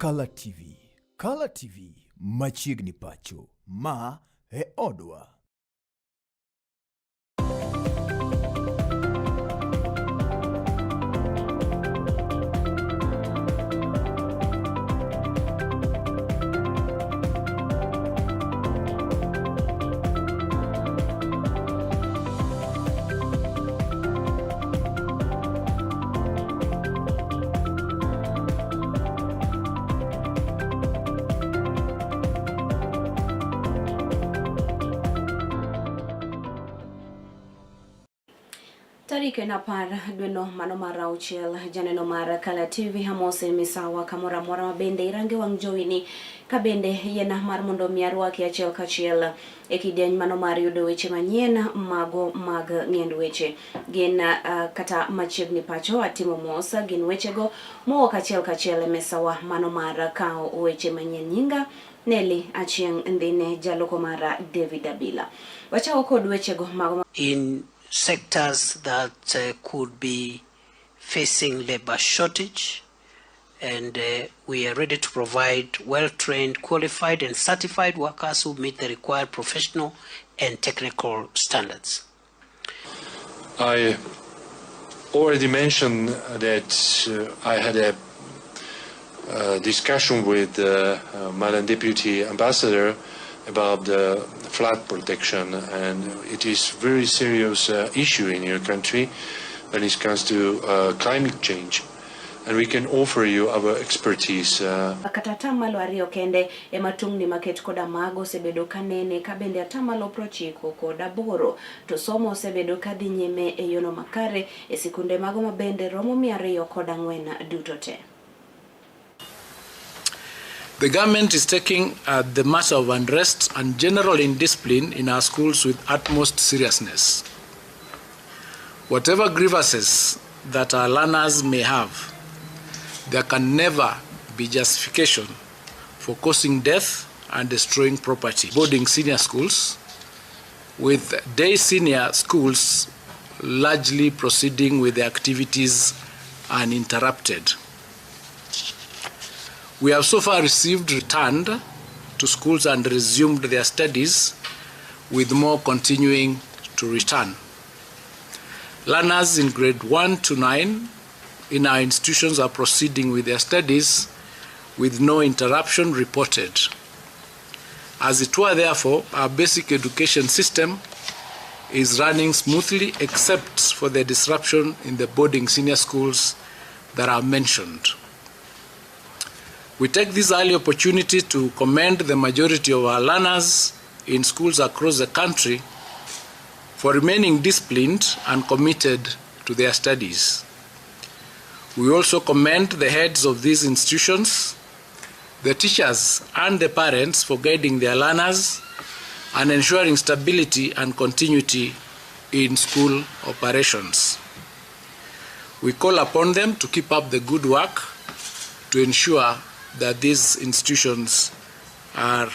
kalatvlive, Machiegni Pacho, ma e odwa. Tarike na par dweno mano mar auchiel janeno mar kalatvlive hamose misawa kamora mora mabende irange wang jowini kabende yena mar mondo miarwaki achiel kachiel kidieny mano mar yudo weche manyien mago mag ng'end weche gin kata machiegni pacho atimo mosa gin wechego mowuok achiel kachiel misawa mano mar kao weche manyien nyinga Nelly Achieng ndine jaloko mar David Abila wachawo kod wechego mago in sectors that could be facing labor shortage, and we are ready to provide well-trained, qualified and certified workers who meet the required professional and technical standards. I already mentioned that I had a discussion with Madam Deputy Ambassador about the flood protection, and it is a very serious issue in your country when it comes to climate change, and we can offer you our expertise. Akatamalo ariyo kende ematungni maket koda mago sebedo kanene kabende atamalo prochiko koda boro to somo sebedo kadhi nyime e yono makare e sikunde mago mabende romo 204 duto te. The government is taking the matter of unrest and general indiscipline in our schools with utmost seriousness. Whatever grievances that our learners may have, there can never be justification for causing death and destroying property. Boarding senior schools, with day senior schools largely proceeding with their activities uninterrupted. We have so far returned to schools and resumed their studies, with more continuing to return. Learners in grade 1 to 9 in our institutions are proceeding with their studies with no interruption reported. As it were, therefore, our basic education system is running smoothly except for the disruption in the boarding senior schools that are mentioned. We take this early opportunity to commend the majority of our learners in schools across the country for remaining disciplined and committed to their studies. We also commend the heads of these institutions, the teachers and the parents for guiding their learners and ensuring stability and continuity in school operations. We call upon them to keep up the good work to ensure that these institutions are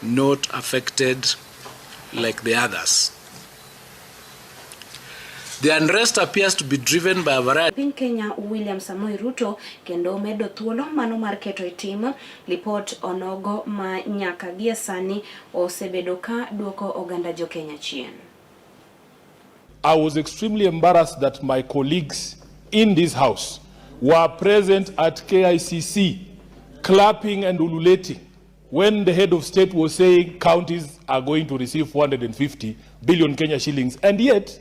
not affected like the others. The unrest appears to be driven by a variety. Piny Kenya William Samoei Ruto kendo medo thuolo mano mar keto itim report onogo ma nyaka gie sani osebedo ka duoko oganda jo Kenya chien. I was extremely embarrassed that my colleagues in this house were present at KICC clapping and ululating when the head of state was saying counties are going to receive 450 billion Kenya shillings, and yet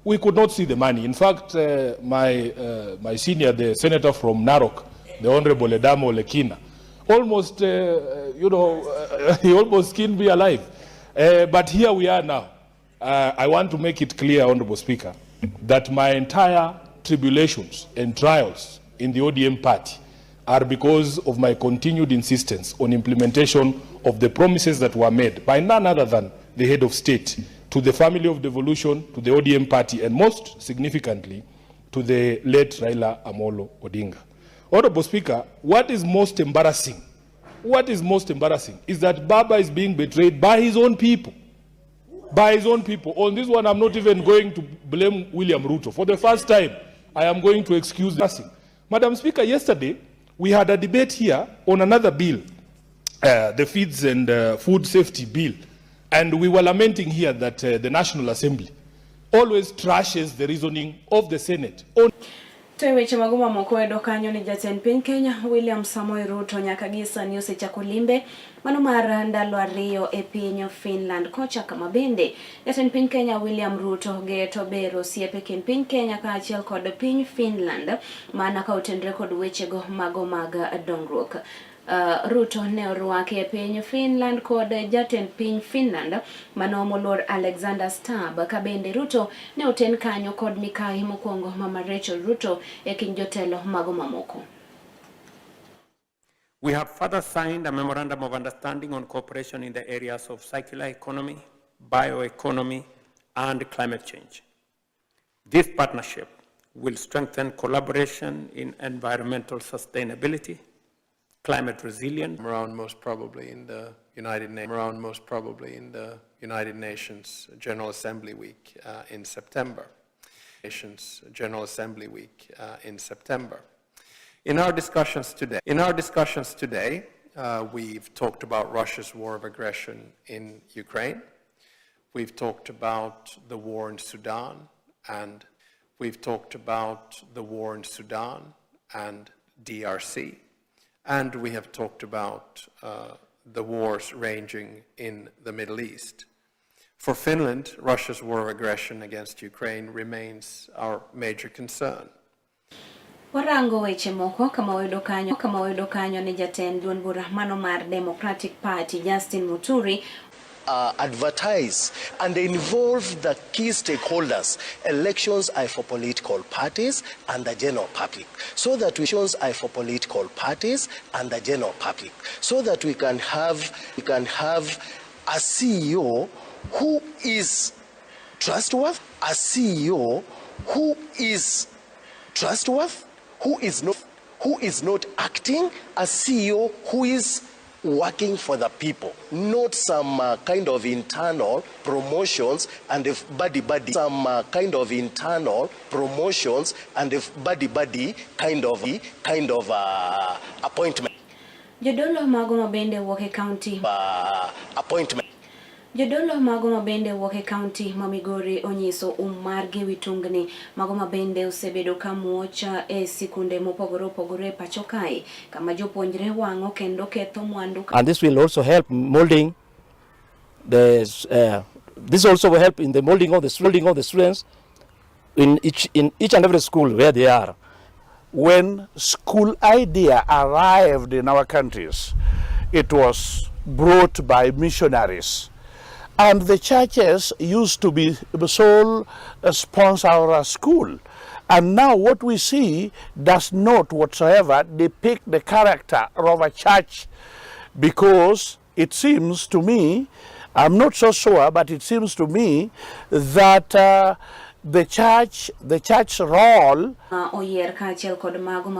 we could not see the money. In fact, my senior, the senator from Narok, the Honorable Edamo Lekina, almost, he almost skinned me alive. But here we are now. I want to make it clear, Honorable Speaker, that my entire tribulations and trials in the ODM party are because of my continued insistence on implementation of the promises that were made by none other than the head of state to the family of devolution, to the ODM party, and most significantly to the late Raila Amolo Odinga. Honorable Speaker, what is most embarrassing is that Baba is being betrayed by his own people. By his own people. On this one, I'm not even going to blame William Ruto. For the first time, I am going to excuse blessing. Madam Speaker, yesterday, We had a debate here on another bill, the Feeds and Food Safety Bill, and we were lamenting here that the National Assembly always trashes the reasoning of the Senate. Weche magoma moko edo kanyo ni jatend piny Kenya William Samoei Ruto nyaka gisa ni osechako limbe mano mar ndalo ariyo e piny Finland. Kocha kama bende jatend piny Kenya William Ruto geto bero osiepe kind piny Kenya kaachiel kod piny Finland mana ka otendre kod wechego mago mag dongruok. Ruto ne orwake e piny Finland kod jatend piny Finland mano moluor Alexander Stubb. Ka bende Ruto ne oten kanyo kod mikai mokwongo mama Rachel Ruto e kind jotelo mago mamoko. We have further signed a memorandum of understanding on cooperation in the areas of circular economy, bioeconomy, and climate change. This partnership will strengthen collaboration in environmental sustainability, climate resilience. Around most probably in the United Nations General Assembly Week in September. In our discussions today, we've talked about Russia's war of aggression in Ukraine. We've talked about the war in Sudan, and we've talked about the war in Sudan and DRC. And we have talked about the wars ranging in the Middle East. For Finland, Russia's war of aggression against Ukraine remains our major concern. Warango weche moko kama oyudo kanyo ni jatend duond bura mano mar Democratic Party Justin Muturi advertise and they involve the key stakeholders. Elections are for political parties and the general public. So that we can have a CEO who is trustworthy, who is not acting, a CEO who is working for the people, not some kind of internal promotions and if buddy kind of appointment. Jodolo mago mabende wuok county Jodolo mago mabende wuok county ma Migori onyiso margi witungni mago mabende osebedo kamuocha e sikunde mopogore opogore Pacho kae kama jopuonjre wango kendo ketho mwandu. And this will also help molding this also will help in the molding of the students in each and every school where they are. When school idea arrived in our countries, it was brought by missionaries. And the churches used to be the sole sponsor of a school. And now what we see does not whatsoever depict the character of a church, because it seems to me, I'm not so sure, but it seems to me that the church role oyer kaachiel kod mago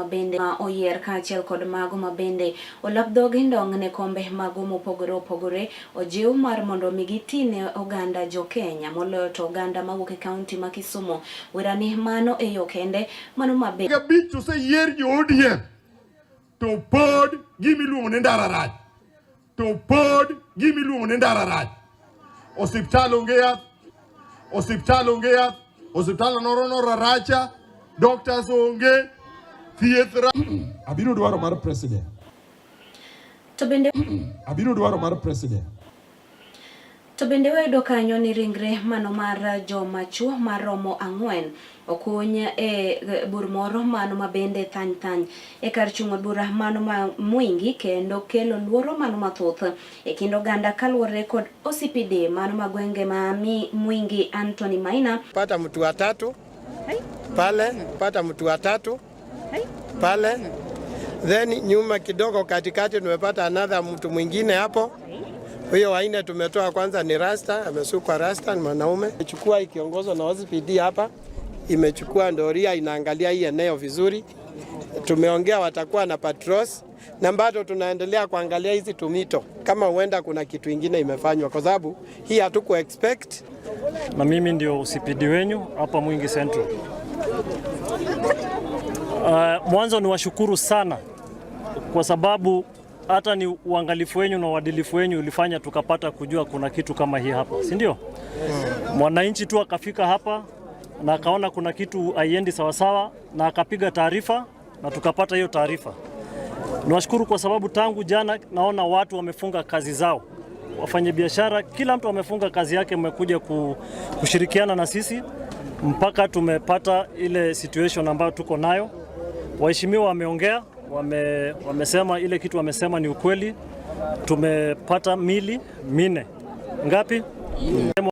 mabende olapdhog ndong ne kombe mago mopogore opogore ojiw mar mondo migitine oganda jo Kenya moloyo to oganda mawuok e county ma Kisumu wirani mano e yo kende mano mabe gabich to se yer jo ODM to pod gimiluongo ne ndara rach osiptal onge yath Hospital noro racha, doctors onge, thieth abiro dwaro mar president. To bende wayudo kanyo ni ringre mano mar joma chuo maromo 4 okuny e bur moro mano mabende thany e kar chung' bura mano ma Mwingi kendo kelo luoro mano mathoth e kind oganda kaluwore kod OCPD mano magwenge ma Mwingi Anthony Maina pata mtu watatu pale then nyuma kidogo katikati tumepata another mtu mwingine hapo. Huyo waine tumetoa kwanza ni Rasta, amesukwa Rasta, ni mwanaume. Imechukua ikiongozwa na OCPD hapa, imechukua doria inaangalia hii eneo vizuri. Tumeongea watakuwa na patrols na bado tunaendelea kuangalia hizi tumito kama huenda kuna kitu kingine imefanywa kwa sababu hii hatuku expect. Na mimi ndio OCPD wenyu hapa Mwingi Central. Mwanzo ni washukuru sana kwa sababu hata ni uangalifu wenyu na uadilifu wenyu ulifanya tukapata kujua kuna kitu kama hii hapa, si ndio? Mwananchi tu akafika hapa na akaona kuna kitu haiendi sawasawa na akapiga taarifa na tukapata hiyo taarifa. Niwashukuru kwa sababu tangu jana naona watu wamefunga kazi zao. Wafanyabiashara kila mtu amefunga kazi yake, mmekuja kushirikiana na sisi mpaka tumepata ile situation ambayo tuko nayo. Waheshimiwa wameongea, wamesema ile kitu wamesema ni ukweli. Tumepata mili 4. Ngapi?